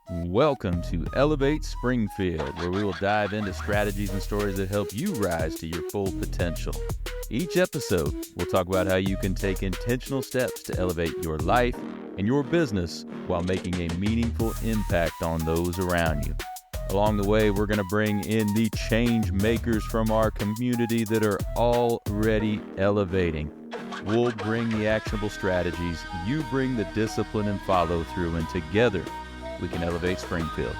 Welcome to Elevate Springfield, where we will dive into strategies and stories that help you rise to your full potential. Each episode, we'll talk about how you can take intentional steps to elevate your life and your business while making a meaningful impact on those around you. Along the way, we're going to bring in the change makers from our community that are already elevating. We'll bring the actionable strategies, you bring the discipline and follow through, and together we can elevate Springfield.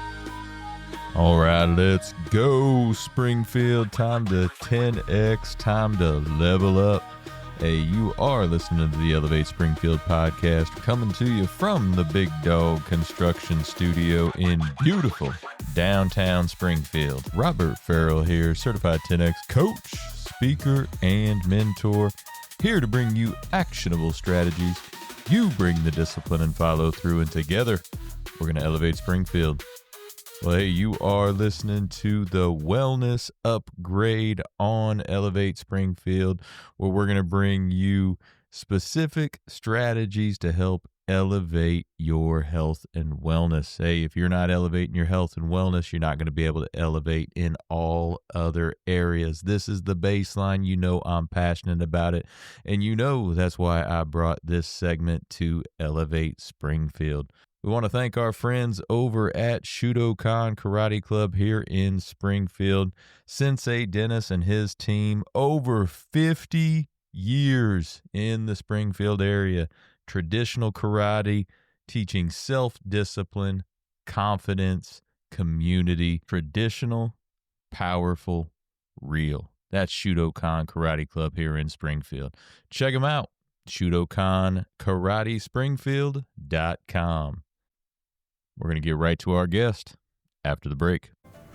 All right, let's go, Springfield. Time to 10X, time to level up. Hey, you are listening to the Elevate Springfield podcast, coming to you from the Big Dog Construction Studio in beautiful downtown Springfield. Robert Farrell here, certified 10X coach, speaker, and mentor, here to bring you actionable strategies. You bring the discipline and follow through, and together we're going to elevate Springfield. Well, hey, you are listening to the Wellness Upgrade on Elevate Springfield, where we're going to bring you specific strategies to help elevate your health and wellness. Hey, if you're not elevating your health and wellness, you're not going to be able to elevate in all other areas. This is the baseline. You know I'm passionate about it, and you know that's why I brought this segment to Elevate Springfield. We want to thank our friends over at Shudokan Karate Club here in Springfield. Sensei Dennis and his team, over 50 years in the Springfield area. Traditional karate, teaching self-discipline, confidence, community. Traditional, powerful, real. That's Shudokan Karate Club here in Springfield. Check them out. ShudokanKarateSpringfield.com. We're going to get right to our guest after the break.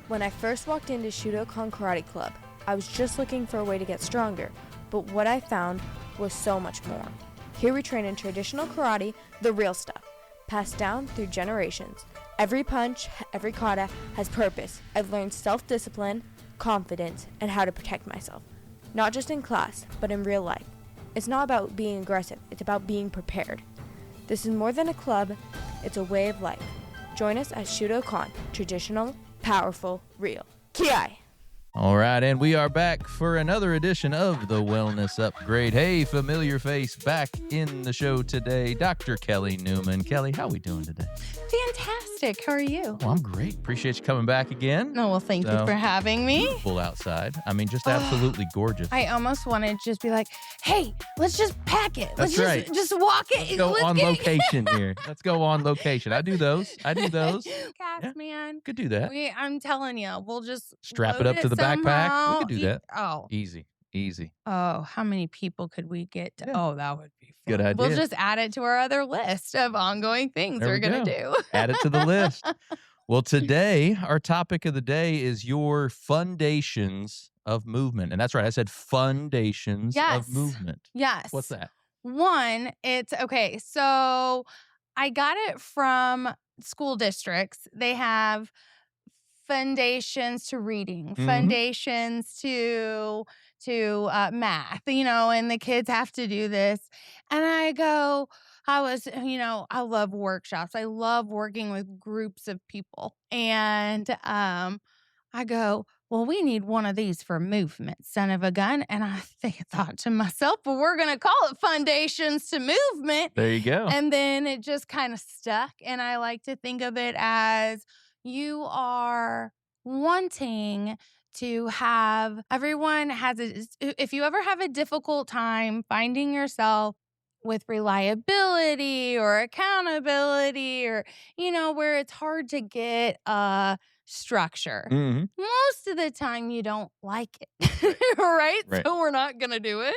When I first walked into Shudokan Karate Club, I was just looking for a way to get stronger, but what I found was so much more. Here we train in traditional karate, the real stuff, passed down through generations. Every punch, every kata has purpose. I've learned self-discipline, confidence, and how to protect myself. Not just in class, but in real life. It's not about being aggressive, it's about being prepared. This is more than a club, it's a way of life. Join us at Shudokan, traditional, powerful, real. Ki-ai! All right, and we are back for another edition of the Wellness Upgrade. Hey, familiar face back in the show today, Dr. Kelly Neumann. Kelly, how are we doing today? Fantastic. How are you? Well, I'm great. Appreciate you coming back again. No, well, thank you for having me. Beautiful outside. I mean, just absolutely gorgeous. I almost want to just be like, hey, let's just pack it. That's let's right. just walk it. Let's go on location here. Let's go on location. I do those. Cast, Yeah. man. Could do that. I'm telling you, we'll just Strap it load up to the backpack. somehow. We could do that. Oh. Easy. Oh, how many people could we get to? Yeah. Oh, that would be fun. Good idea. We'll just add it to our other list of ongoing things There we're we going to go. do. Add it to the list. Well, today, our topic of the day is your foundations of movement. And that's right. I said foundations of movement. Yes. What's that? One, it's okay. So I got it from school districts. They have foundations to reading, foundations to math, and the kids have to do this. And I love workshops. I love working with groups of people. And I go, well, we need one of these for movement, son of a gun. And I thought to myself, well, we're going to call it Foundations to Movement. There you go. And then it just kind of stuck. And I like to think of it as you are wanting to have, if you ever have a difficult time finding yourself with reliability or accountability or, where it's hard to get structure. Most of the time you don't like it, right? So we're not going to do it.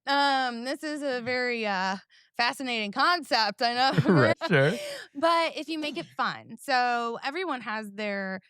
This is a very fascinating concept, I know. Right, sure. But if you make it fun. So everyone has their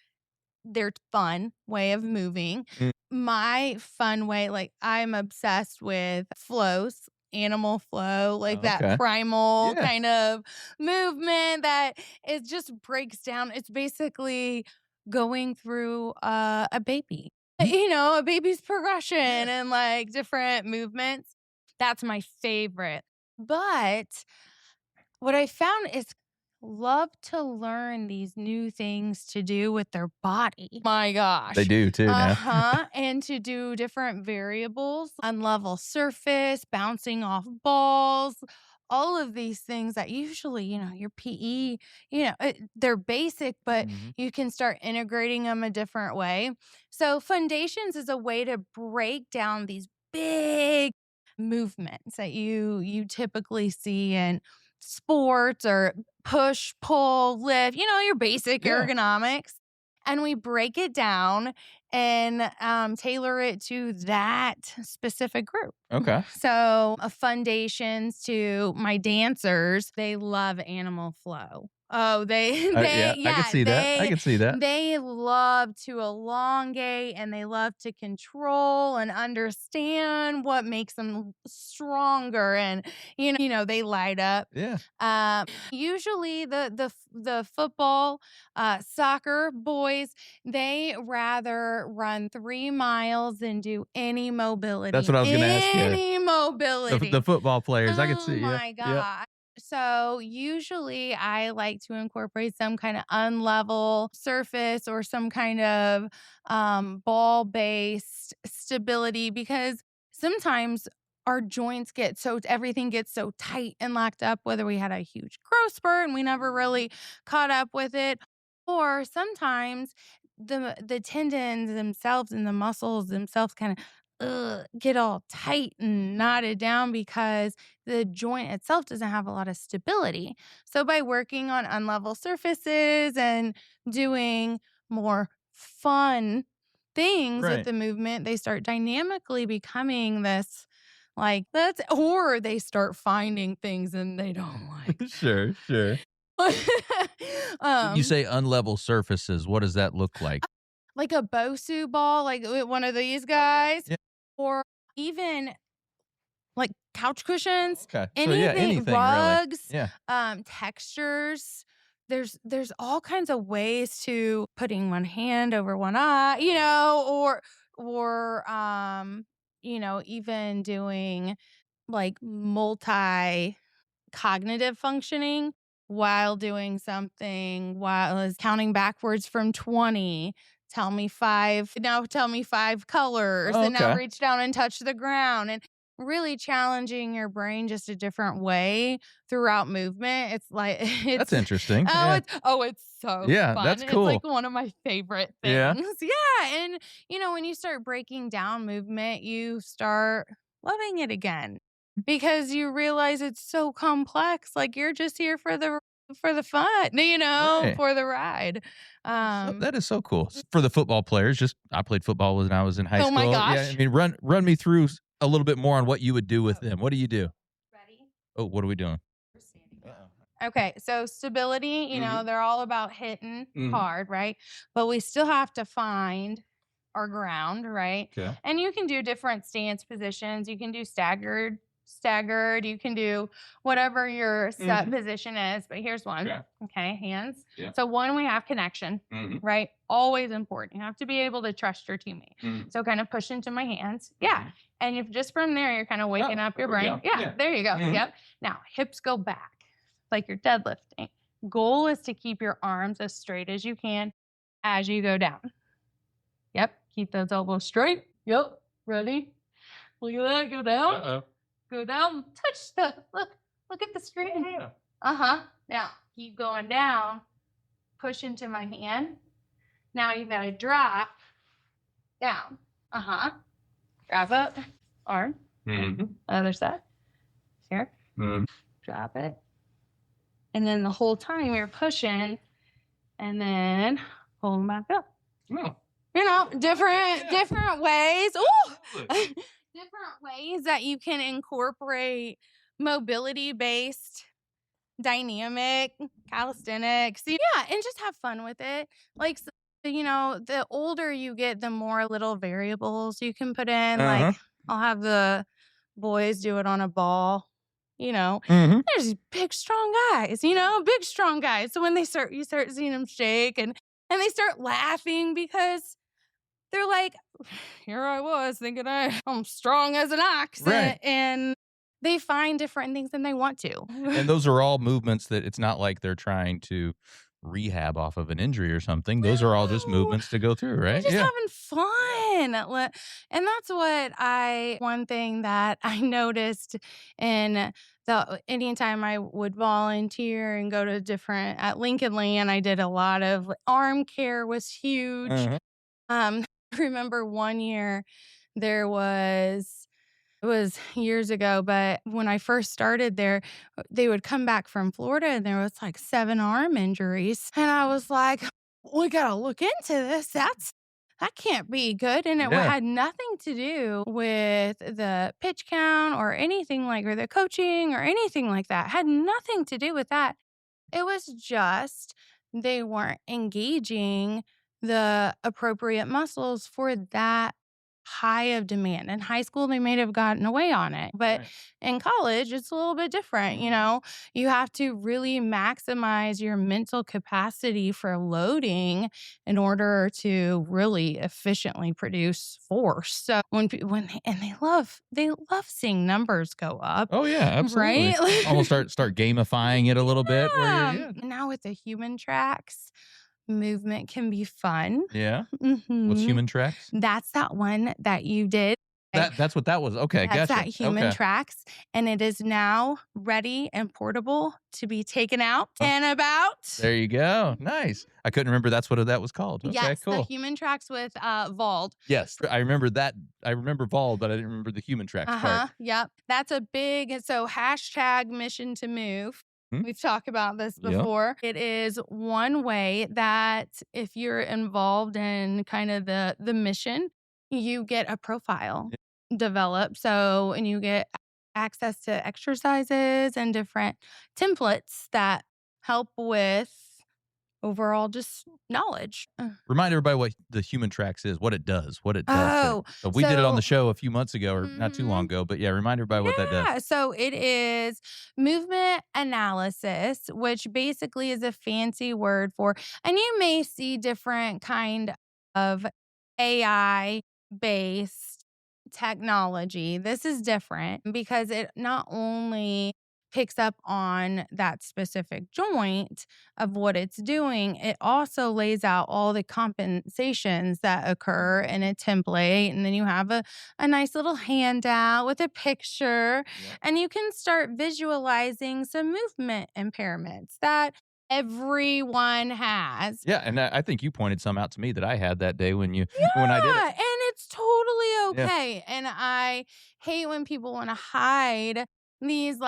fun way of moving. My fun way, like I'm obsessed with flows, animal flow, like that primal kind of movement that it just breaks down. It's basically going through a baby, a baby's progression and like different movements. That's my favorite. But what I found is love to learn these new things to do with their body. My gosh. They do too now. And to do different variables, unlevel surface, bouncing off balls, all of these things that usually, your PE, they're basic, but you can start integrating them a different way. So foundations is a way to break down these big movements that you typically see in sports or push, pull, lift, your basic ergonomics. And we break it down and tailor it to that specific group. Okay. So foundations to my dancers, they love animal flow. Oh, I can see that. I can see that. They love to elongate and they love to control and understand what makes them stronger. And, they light up. Yeah. Usually the football, soccer boys, they rather run 3 miles than do any mobility. That's what I was going to ask you. Any mobility. The football players, I can see. Oh my God. So usually I like to incorporate some kind of unlevel surface or some kind of ball-based stability, because sometimes our joints everything gets so tight and locked up, whether we had a huge growth spurt and we never really caught up with it, or sometimes the tendons themselves and the muscles themselves kind of get all tight and knotted down because the joint itself doesn't have a lot of stability. So by working on unlevel surfaces and doing more fun things with the movement, they start dynamically becoming this or they start finding things and they don't like. Sure. You say unlevel surfaces. What does that look like? Like a BOSU ball, like one of these guys. Yeah. Or even like couch cushions. Okay. Anything, rugs, really. Yeah. Textures. There's all kinds of ways to putting one hand over one eye, or even doing like multi cognitive functioning while doing something, while is counting backwards from 20. Tell me 5 colors, and now reach down and touch the ground, and really challenging your brain just a different way throughout movement. That's interesting. It's so fun. That's cool. It's like one of my favorite things. Yeah. And when you start breaking down movement, you start loving it again, because you realize it's so complex. Like you're just here for the fun, for the ride. That is so cool. For the football players, I played football when I was in high school. Oh my gosh. Yeah, I mean, run me through a little bit more on what you would do with them. What do you do? Ready? Oh, what are we doing? We're standing. Okay, so stability, they're all about hitting hard, right? But we still have to find our ground, right? Okay. And you can do different stance positions. You can do staggered. You can do whatever your set position is, but here's one. Okay, hands. Yeah. So one, we have connection, right? Always important. You have to be able to trust your teammate. So kind of push into my hands. Yeah. And if just from there, you're kind of waking up your brain. Yeah, there you go. Yep. Now, hips go back like you're deadlifting. Goal is to keep your arms as straight as you can as you go down. Yep. Keep those elbows straight. Yep. Ready? Look at that. Go down. Uh-oh. Go down, touch look at the screen. Yeah. Now, keep going down, push into my hand. Now you gotta drop down. Drop up, arm. Other side. Here. Drop it. And then the whole time you're pushing, and then pull them back up. Different ways. Ooh! Different ways that you can incorporate mobility-based dynamic calisthenics. Yeah, and just have fun with it. Like, the older you get, the more little variables you can put in. Like, I'll have the boys do it on a ball. There's big, strong guys, So when you start seeing them shake and they start laughing because they're like, here I was thinking I'm strong as an ox. Right. And they find different things than they want to. And those are all movements that it's not like they're trying to rehab off of an injury or something. Those are all just No. movements to go through, They're right? just having fun. And that's one thing that I noticed in anytime I would volunteer and go to at Lincoln Land, I did a lot of arm care was huge. Uh-huh. I remember one year it was years ago, but when I first started there, they would come back from Florida and there was like 7 arm injuries. And I was like, we got to look into this. That can't be good. And it Yeah. had nothing to do with the pitch count or anything or the coaching or anything like that. Had nothing to do with that. It was just they weren't engaging the appropriate muscles for that high of demand. In high school, they may have gotten away on it, but Right. in college, it's a little bit different. You have to really maximize your mental capacity for loading in order to really efficiently produce force. So they love seeing numbers go up. Oh yeah, absolutely. Right? Almost start gamifying it a little bit. Now with the human tracks, movement can be fun. Yeah. Mhm. What's human tracks? That's that one that you did. That's what that was. Okay, That's gotcha. that human Okay. tracks, and it is now ready and portable to be taken out and about. There you go. Nice. I couldn't remember that's what that was called. Okay, Yes, the cool. human tracks with Vald. Yes, I remember that. I remember Vol, but I didn't remember the human tracks part. Yep. That's a big hashtag mission to move. Hmm? We've talked about this Yep. before. It is one way that if you're involved in kind of the mission, you get a profile developed. And you get access to exercises and different templates that help with overall just knowledge. Remind everybody what the human tracks is, what it does. Oh, So we did it on the so- show a few months ago, or not too long ago. But yeah, remind everybody what that does. Yeah, so it is movement analysis, which basically is a fancy word for, and you may see different kind of AI based technology. This is different because it not only picks up on that specific joint of what it's doing, it also lays out all the compensations that occur in a template. And then you have a nice little handout with a picture, and you can start visualizing some movement impairments that everyone has. Yeah, and I think you pointed some out to me that I had that day when I did it. And it's totally okay. And I hate when people want to hide these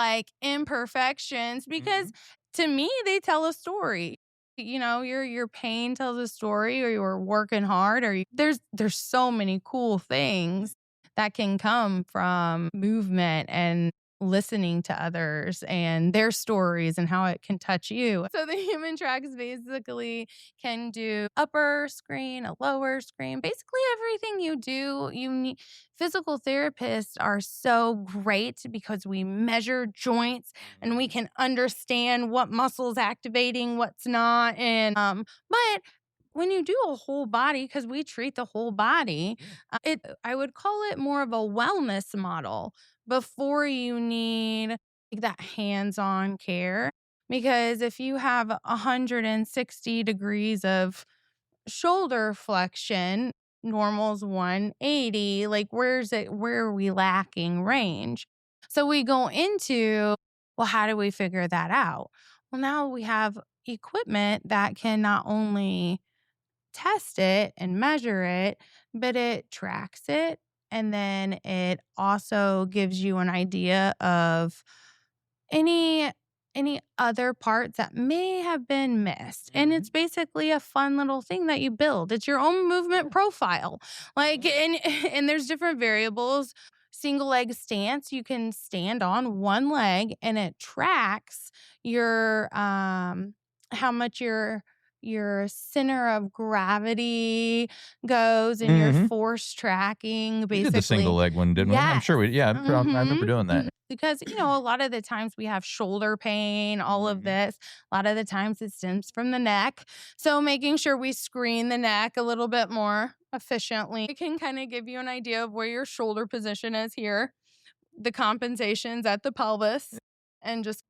imperfections because to me they tell a story. Your pain tells a story, or you're working hard, or there's so many cool things that can come from movement and listening to others and their stories and how it can touch you. So the human tracks basically can do upper screen, a lower screen, basically everything you do. You need physical therapists are so great because we measure joints and we can understand what muscles activating, what's not. And but when you do a whole body, because we treat the whole body, I would call it more of a wellness model before you need that hands-on care. Because if you have 160 degrees of shoulder flexion, normal's 180, where are we lacking range? So we go into, well, how do we figure that out? Well, now we have equipment that can not only test it and measure it, but it tracks it. And then it also gives you an idea of any other parts that may have been missed. And it's basically a fun little thing that you build. It's your own movement profile. And there's different variables. Single leg stance, you can stand on one leg and it tracks your how much your center of gravity goes and your force tracking, basically. We did the single leg one, didn't we? I'm sure I remember doing that. Because, a lot of the times we have shoulder pain, all of this. A lot of the times it stems from the neck. So making sure we screen the neck a little bit more efficiently. It can kind of give you an idea of where your shoulder position is here. the compensations at the pelvis and just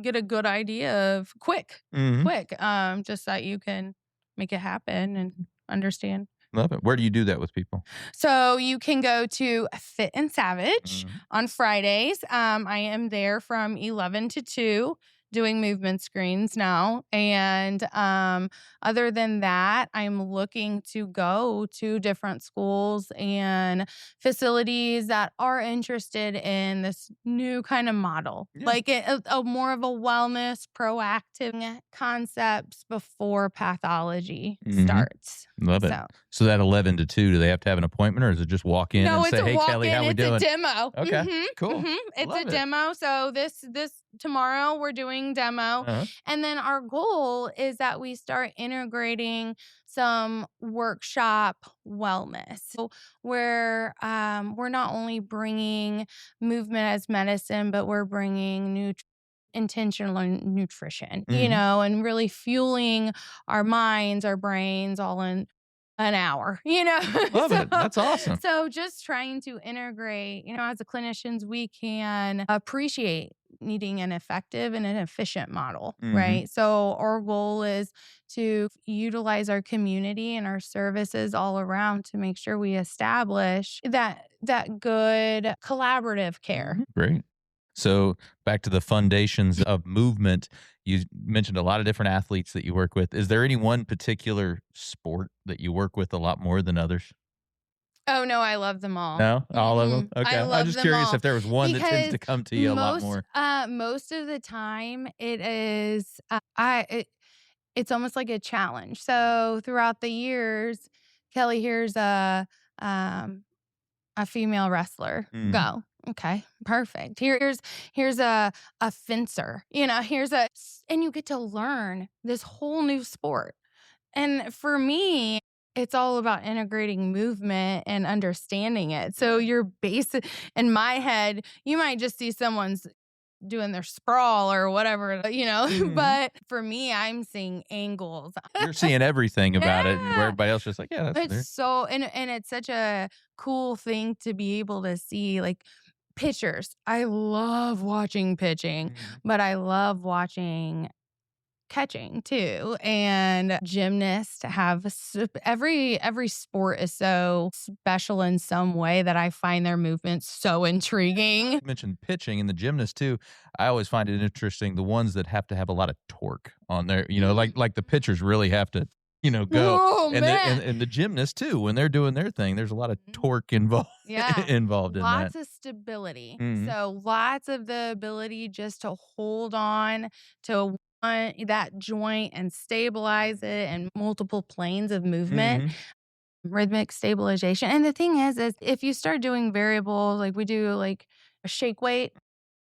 get a good idea of quick, just so that you can make it happen and understand. Love it. Where do you do that with people? So you can go to Fit and Savage on Fridays. I am there from 11 to 2 doing movement screens now. And other than that, I'm looking to go to different schools and facilities that are interested in this new kind of model, like a more of a wellness, proactive concepts before pathology starts. Love it. So that 11 to 2, do they have to have an appointment, or is it just walk in and say, hey, Kelly, how we doing? It's a demo. Okay, cool. It's a demo. So this tomorrow we're doing demo. And then our goal is that we start integrating some workshop wellness. So where we're not only bringing movement as medicine, but we're bringing intentional nutrition, and really fueling our minds, our brains all in an hour, Love it. That's awesome. So just trying to integrate, as a clinicians, we can appreciate needing an effective and an efficient model, right? So our goal is to utilize our community and our services all around to make sure we establish that good collaborative care. Great. So back to the foundations of movement, you mentioned a lot of different athletes that you work with. Is there any one particular sport that you work with a lot more than others? Oh, no, I love them all. No? All of them? Okay. I'm just curious if there was one that tends to come to you a lot more. Most of the time, it is, it's almost like a challenge. So throughout the years, Kelly, here's a female wrestler. Go. Okay, perfect. Here's a fencer. And you get to learn this whole new sport. And for me, it's all about integrating movement and understanding it. So you're basic in my head, you might just see someone's doing their sprawl or whatever, but for me, I'm seeing angles. You're seeing everything about it, and where everybody else is just like, yeah, that's it's so, and it's such a cool thing to be able to see, like, pitchers. I love watching pitching, but I love watching catching too. And gymnasts have every sport is so special in some way that I find their movements so intriguing. You mentioned pitching and the gymnasts too. I always find it interesting, the ones that have to have a lot of torque on their, like the pitchers really have to, go. Oh, and the gymnasts too, when they're doing their thing, there's a lot of torque involved involved in lots that. of stability. So lots of the ability just to hold on to that joint and stabilize it, and multiple planes of movement, rhythmic stabilization. And the thing is if you start doing variables, like we do like a shake weight,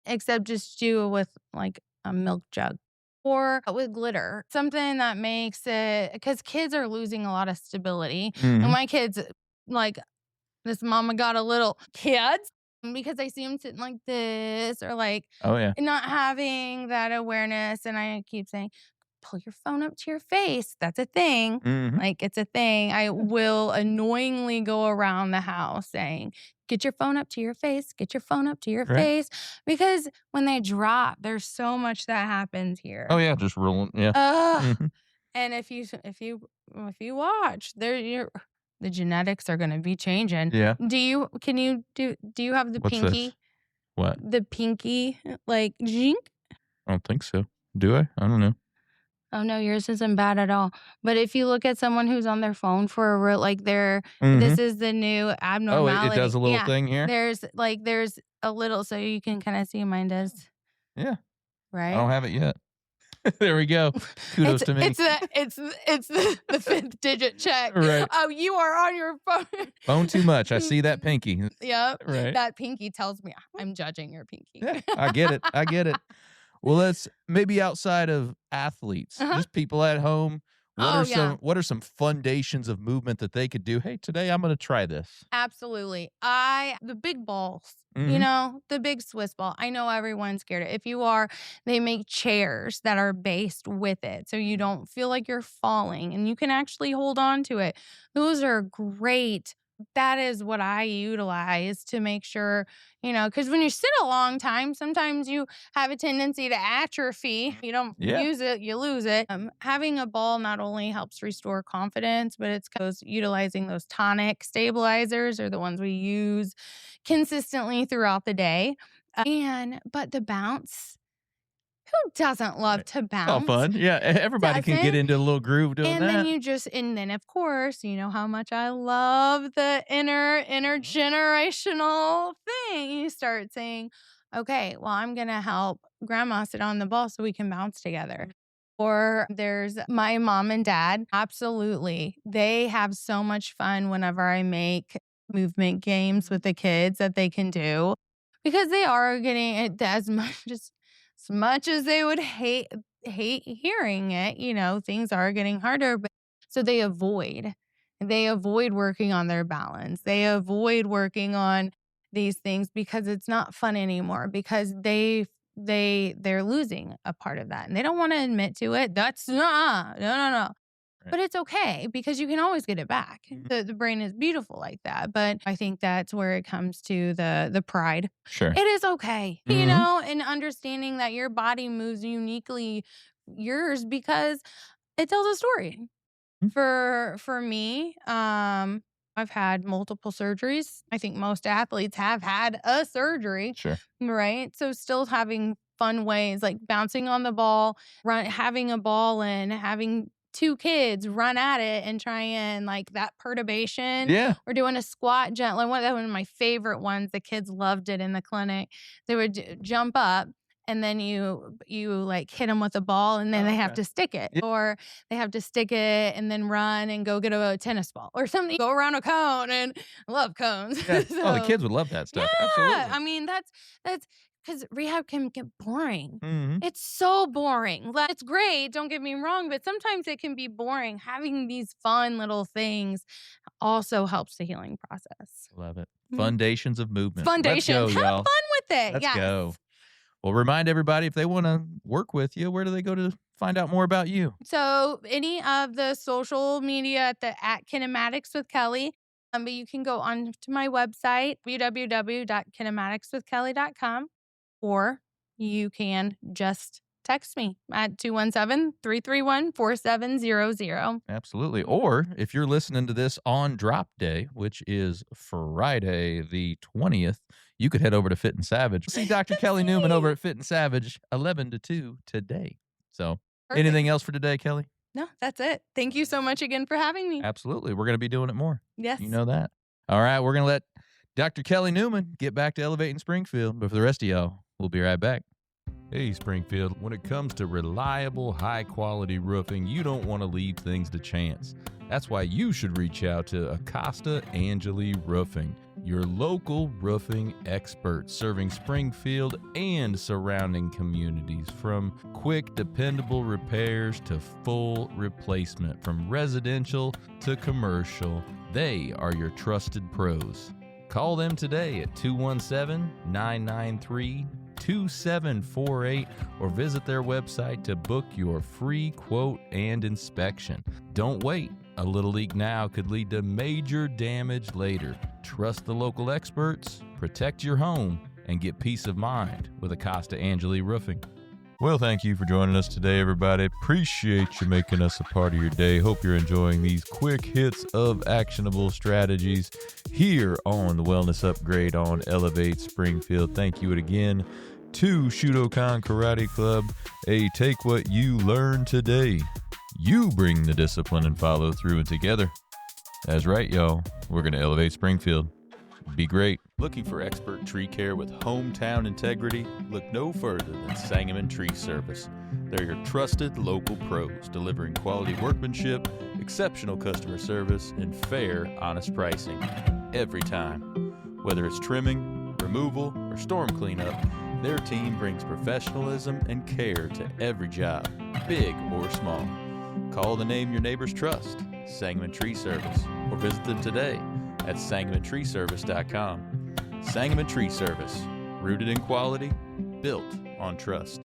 except just do it with like a milk jug or with glitter, something that makes it, because kids are losing a lot of stability. And my kids, like, this mama got a little kids because I see them sitting like this, or like not having that awareness. And I keep saying, pull your phone up to your face. That's a thing. Like, it's a thing. I will annoyingly go around the house saying, get your phone up to your face, get your phone up to your face. Because when they drop, there's so much that happens here. Oh yeah, just rolling. Yeah. And if you watch, the genetics are going to be changing. Yeah. Do you have the What's pinky? This? What? The pinky, like, jink? I don't think so. Do I? I don't know. Oh no, yours isn't bad at all. But if you look at someone who's on their phone for a real, like, this is the new abnormality. Oh, it does a little thing here? There's a little, so you can kind of see mine does. Yeah. Right? I don't have it yet. There we go. Kudos to me. It's the fifth digit check. Right. Oh, you are on your phone. Phone too much. I see that pinky. Yep. Right. That pinky tells me I'm judging your pinky. Yeah, I get it. Well, let's maybe outside of athletes, just people at home. What are some foundations of movement that they could do? Hey, today I'm going to try this. Absolutely. The big balls, the big Swiss ball. I know everyone's scared of it. If you are, they make chairs that are based with it, so you don't feel like you're falling and you can actually hold on to it. Those are great that is what I utilize to make sure, because when you sit a long time, sometimes you have a tendency to atrophy. You don't use it, you lose it. Having a ball not only helps restore confidence, but it's utilizing those tonic stabilizers are the ones we use consistently throughout the day. But the bounce, who doesn't love to bounce? All fun. Yeah, everybody can get into a little groove doing and that. Then of course, you know how much I love the intergenerational thing. You start saying, okay, well, I'm going to help grandma sit on the ball so we can bounce together. Or there's my mom and dad. Absolutely. They have so much fun whenever I make movement games with the kids that they can do, because they are getting it as much as they would hate hearing it, things are getting harder, but so they avoid working on their balance. They avoid working on these things because it's not fun anymore, because they're losing a part of that and they don't want to admit to it. That's no. Right. But it's okay, because you can always get it back. The brain is beautiful like that. But I think that's where it comes to the pride. Sure. It is okay, and understanding that your body moves uniquely yours because it tells a story. For me, I've had multiple surgeries. I think most athletes have had a surgery. Sure. Right? So still having fun ways, like bouncing on the ball, having a ball and having 2 kids run at it and try and like that perturbation. Yeah. Or doing a squat gently. One of my favorite ones. The kids loved it in the clinic. They would jump up and then you like hit them with a ball and then they have to stick it. Yeah. Or they have to stick it and then run and go get a tennis ball or something. Go around a cone, and I love cones. Yeah. So, the kids would love that stuff. Yeah. Absolutely. I mean, that's because rehab can get boring. Mm-hmm. It's so boring. It's great, don't get me wrong, but sometimes it can be boring. Having these fun little things also helps the healing process. Love it. Foundations of movement. Foundations. Have fun with it. Let's go. Well, remind everybody, if they want to work with you, where do they go to find out more about you? So any of the social media at Kinematics with Kelly. But you can go on to my website, www.kinematicswithkelly.com, or you can just text me at 217-331-4700. Absolutely. Or if you're listening to this on drop day, which is Friday the 20th, you could head over to Fit and Savage. See Dr. Kelly Neumann over at Fit and Savage 11 to 2 today. So Perfect. Anything else for today, Kelly? No, that's it. Thank you so much again for having me. Absolutely. We're going to be doing it more. Yes. You know that. All right. We're going to let Dr. Kelly Neumann get back to elevating Springfield. But for the rest of y'all, we'll be right back. Hey, Springfield. When it comes to reliable, high-quality roofing, you don't want to leave things to chance. That's why you should reach out to Acosta Angeli Roofing, your local roofing experts serving Springfield and surrounding communities. From quick, dependable repairs to full replacement, from residential to commercial, they are your trusted pros. Call them today at 217-993-2748 or visit their website to book your free quote and inspection. Don't wait. A little leak now could lead to major damage later. Trust the local experts, protect your home, and get peace of mind with Acosta Angeli Roofing. Well, thank you for joining us today, everybody. Appreciate you making us a part of your day. Hope you're enjoying these quick hits of actionable strategies here on the Wellness Upgrade on Elevate Springfield. Thank you again to Shudokan Karate Club. Hey, take what you learned today. You bring the discipline and follow through, and together, that's right, y'all, we're going to elevate Springfield. Be great. Looking for expert tree care with hometown integrity? Look no further than Sangamon Tree Service. They're your trusted local pros, delivering quality workmanship, exceptional customer service, and fair, honest pricing every time. Whether it's trimming, removal, or storm cleanup, their team brings professionalism and care to every job, big or small. Call the name your neighbors trust, Sangamon Tree Service, or visit them today at sangamontreeservice.com. Sangamon Tree Service, rooted in quality, built on trust.